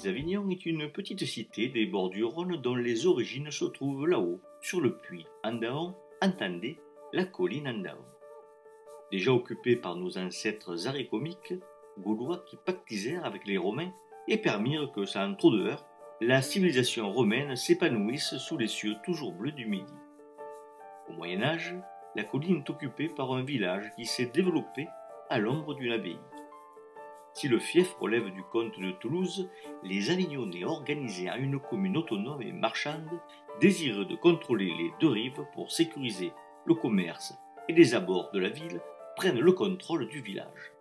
Villeneuve-les-Avignon est une petite cité des bords du Rhône dont les origines se trouvent là-haut, sur le puits Andaon, entendez la colline Andaon. Déjà occupée par nos ancêtres arécomiques, gaulois qui pactisèrent avec les Romains et permirent que, sans trop de heurts, la civilisation romaine s'épanouisse sous les cieux toujours bleus du Midi. Au Moyen-Âge, la colline est occupée par un village qui s'est développé à l'ombre d'une abbaye. Si le fief relève du comte de Toulouse, les Avignonnais organisés en une commune autonome et marchande, désireux de contrôler les deux rives pour sécuriser le commerce et les abords de la ville, prennent le contrôle du village.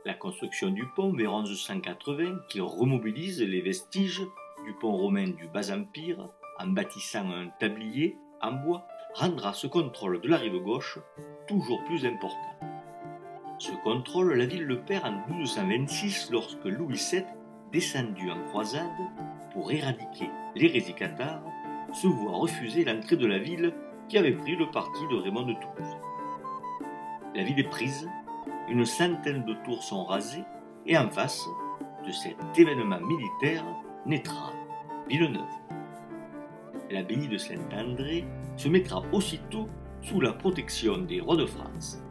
La construction du pont vers 1180, qui remobilise les vestiges du pont romain du Bas-Empire, en bâtissant un tablier en bois, rendra ce contrôle de la rive gauche toujours plus important. Ce contrôle, la ville le perd en 1226 lorsque Louis VII, descendu en croisade pour éradiquer l'hérésie cathare, se voit refuser l'entrée de la ville qui avait pris le parti de Raymond de Toulouse. La ville est prise, une centaine de tours sont rasées et en face de cet événement militaire naîtra Villeneuve. L'abbaye de Saint-André se mettra aussitôt sous la protection des rois de France.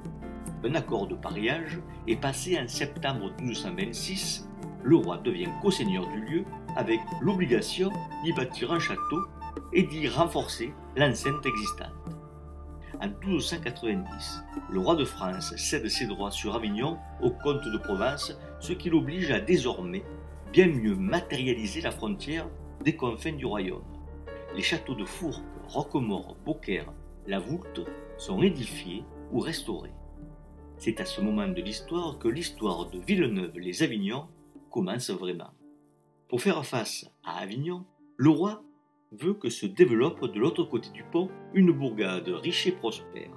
Un accord de pariage est passé en septembre 1226. Le roi devient co-seigneur du lieu avec l'obligation d'y bâtir un château et d'y renforcer l'enceinte existante. En 1290, le roi de France cède ses droits sur Avignon au comte de Provence, ce qui l'oblige à désormais bien mieux matérialiser la frontière des confins du royaume. Les châteaux de Fourques, Roquemaure, Beaucaire, La Voulte sont édifiés ou restaurés. C'est à ce moment de l'histoire que l'histoire de Villeneuve-les-Avignon commence vraiment. Pour faire face à Avignon, le roi veut que se développe de l'autre côté du pont une bourgade riche et prospère.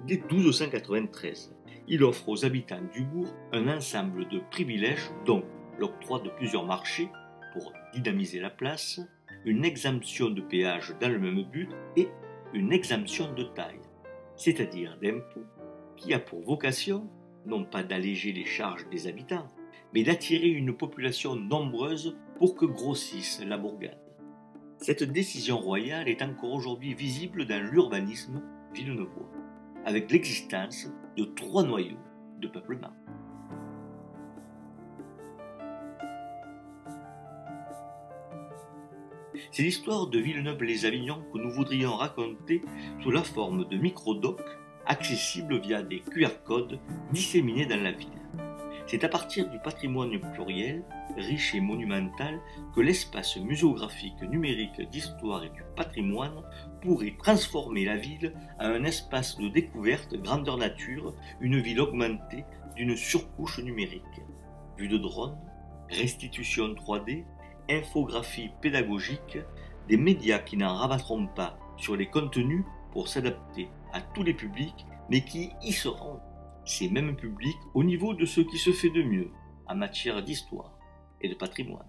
Dès 1293, il offre aux habitants du bourg un ensemble de privilèges dont l'octroi de plusieurs marchés pour dynamiser la place, une exemption de péage dans le même but et une exemption de taille, c'est-à-dire d'impôts, qui a pour vocation non pas d'alléger les charges des habitants, mais d'attirer une population nombreuse pour que grossisse la bourgade. Cette décision royale est encore aujourd'hui visible dans l'urbanisme villeneuvois, avec l'existence de 3 noyaux de peuplement. C'est l'histoire de Villeneuve-les-Avignon que nous voudrions raconter sous la forme de micro-docs accessibles via des QR codes disséminés dans la ville. C'est à partir du patrimoine pluriel, riche et monumental, que l'espace muséographique numérique d'histoire et du patrimoine pourrait transformer la ville en un espace de découverte grandeur nature, une ville augmentée d'une surcouche numérique. Vue de drone, restitution 3D, infographie pédagogique, des médias qui n'en rabattront pas sur les contenus pour s'adapter à tous les publics, mais qui y seront, ces mêmes publics, au niveau de ce qui se fait de mieux en matière d'histoire et de patrimoine.